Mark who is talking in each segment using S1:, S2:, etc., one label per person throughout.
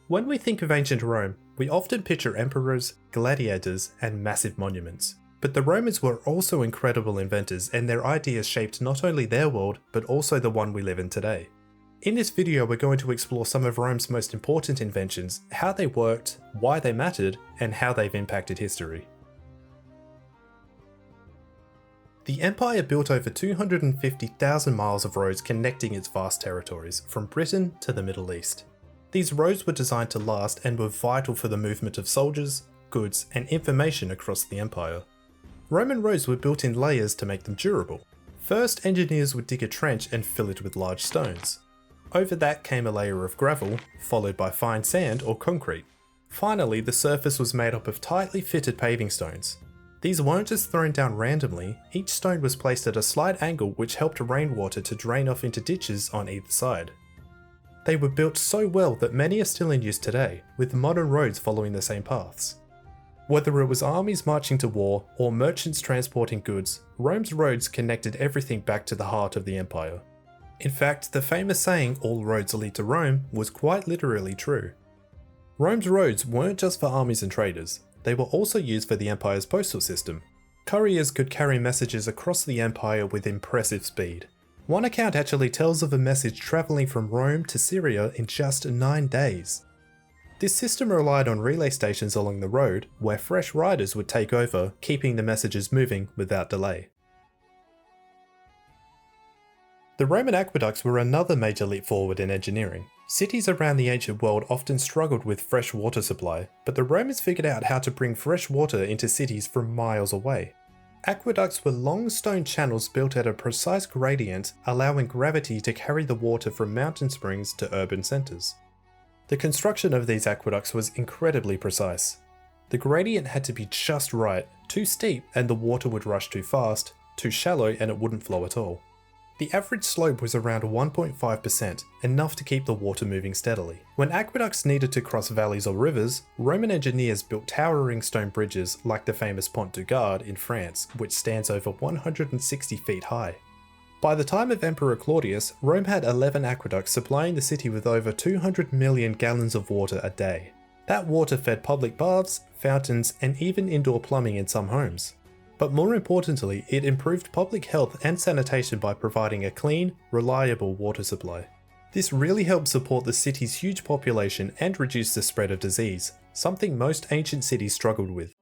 S1: When we think of ancient Rome, we often picture emperors, gladiators, and massive monuments. But the Romans were also incredible inventors, and their ideas shaped not only their world, but also the one we live in today. In this video, we're going to explore some of Rome's most important inventions, how they worked, why they mattered, and how they've impacted history. The empire built over 250,000 miles of roads connecting its vast territories, from Britain to the Middle East. These roads were designed to last and were vital for the movement of soldiers, goods, and information across the empire. Roman roads were built in layers to make them durable. First, engineers would dig a trench and fill it with large stones. Over that came a layer of gravel, followed by fine sand or concrete. Finally, the surface was made up of tightly fitted paving stones. These weren't just thrown down randomly, each stone was placed at a slight angle which helped rainwater to drain off into ditches on either side. They were built so well that many are still in use today, with modern roads following the same paths. Whether it was armies marching to war or merchants transporting goods, Rome's roads connected everything back to the heart of the empire. In fact, the famous saying, "all roads lead to Rome," was quite literally true. Rome's roads weren't just for armies and traders, they were also used for the empire's postal system. Couriers could carry messages across the empire with impressive speed. One account actually tells of a message travelling from Rome to Syria in just 9 days. This system relied on relay stations along the road, where fresh riders would take over, keeping the messages moving without delay. The Roman aqueducts were another major leap forward in engineering. Cities around the ancient world often struggled with fresh water supply, but the Romans figured out how to bring fresh water into cities from miles away. Aqueducts were long stone channels built at a precise gradient, allowing gravity to carry the water from mountain springs to urban centres. The construction of these aqueducts was incredibly precise. The gradient had to be just right, too steep and the water would rush too fast, too shallow and it wouldn't flow at all. The average slope was around 1.5%, enough to keep the water moving steadily. When aqueducts needed to cross valleys or rivers, Roman engineers built towering stone bridges like the famous Pont du Gard in France, which stands over 160 feet high. By the time of Emperor Claudius, Rome had 11 aqueducts supplying the city with over 200 million gallons of water a day. That water fed public baths, fountains, and even indoor plumbing in some homes. But more importantly, it improved public health and sanitation by providing a clean, reliable water supply. This really helped support the city's huge population and reduce the spread of disease, something most ancient cities struggled with.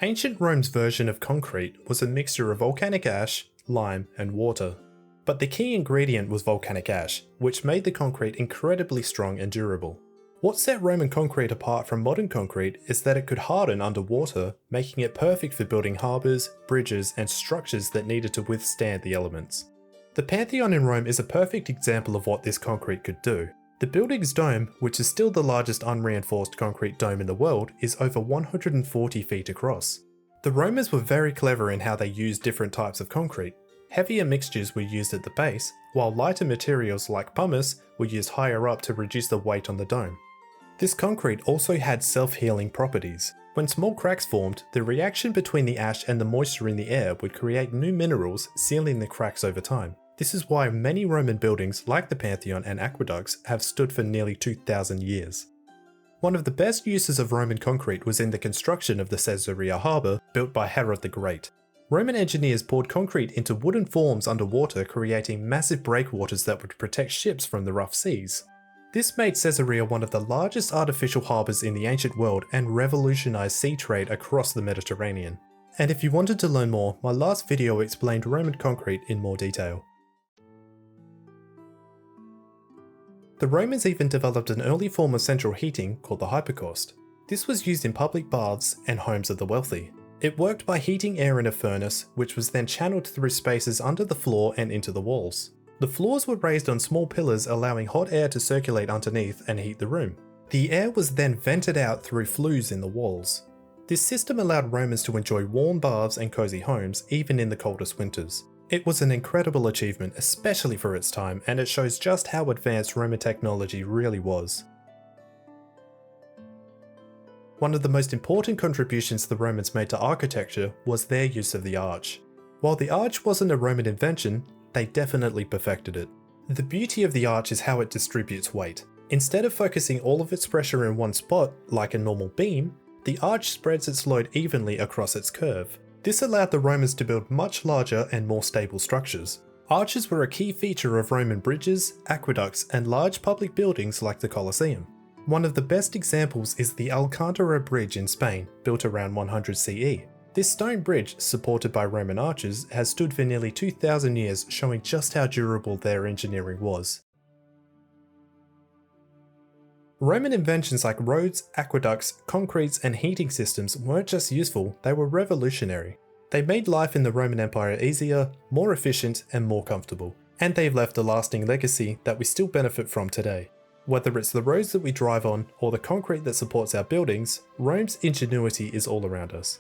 S1: Ancient Rome's version of concrete was a mixture of volcanic ash, lime, and water. But the key ingredient was volcanic ash, which made the concrete incredibly strong and durable. What set Roman concrete apart from modern concrete is that it could harden underwater, making it perfect for building harbours, bridges, and structures that needed to withstand the elements. The Pantheon in Rome is a perfect example of what this concrete could do. The building's dome, which is still the largest unreinforced concrete dome in the world, is over 140 feet across. The Romans were very clever in how they used different types of concrete. Heavier mixtures were used at the base, while lighter materials like pumice were used higher up to reduce the weight on the dome. This concrete also had self-healing properties. When small cracks formed, the reaction between the ash and the moisture in the air would create new minerals, sealing the cracks over time. This is why many Roman buildings, like the Pantheon and aqueducts, have stood for nearly 2,000 years. One of the best uses of Roman concrete was in the construction of the Caesarea harbour, built by Herod the Great. Roman engineers poured concrete into wooden forms underwater, creating massive breakwaters that would protect ships from the rough seas. This made Caesarea one of the largest artificial harbours in the ancient world and revolutionized sea trade across the Mediterranean. And if you wanted to learn more, my last video explained Roman concrete in more detail. The Romans even developed an early form of central heating called the hypocaust. This was used in public baths and homes of the wealthy. It worked by heating air in a furnace, which was then channeled through spaces under the floor and into the walls. The floors were raised on small pillars, allowing hot air to circulate underneath and heat the room. The air was then vented out through flues in the walls. This system allowed Romans to enjoy warm baths and cozy homes, even in the coldest winters. It was an incredible achievement, especially for its time, and it shows just how advanced Roman technology really was. One of the most important contributions the Romans made to architecture was their use of the arch. While the arch wasn't a Roman invention, they definitely perfected it. The beauty of the arch is how it distributes weight. Instead of focusing all of its pressure in one spot, like a normal beam, the arch spreads its load evenly across its curve. This allowed the Romans to build much larger and more stable structures. Arches were a key feature of Roman bridges, aqueducts, and large public buildings like the Colosseum. One of the best examples is the Alcantara Bridge in Spain, built around 100 CE. This stone bridge, supported by Roman arches, has stood for nearly 2,000 years, showing just how durable their engineering was. Roman inventions like roads, aqueducts, concretes, and heating systems weren't just useful, they were revolutionary. They made life in the Roman Empire easier, more efficient, and more comfortable. And they've left a lasting legacy that we still benefit from today. Whether it's the roads that we drive on or the concrete that supports our buildings, Rome's ingenuity is all around us.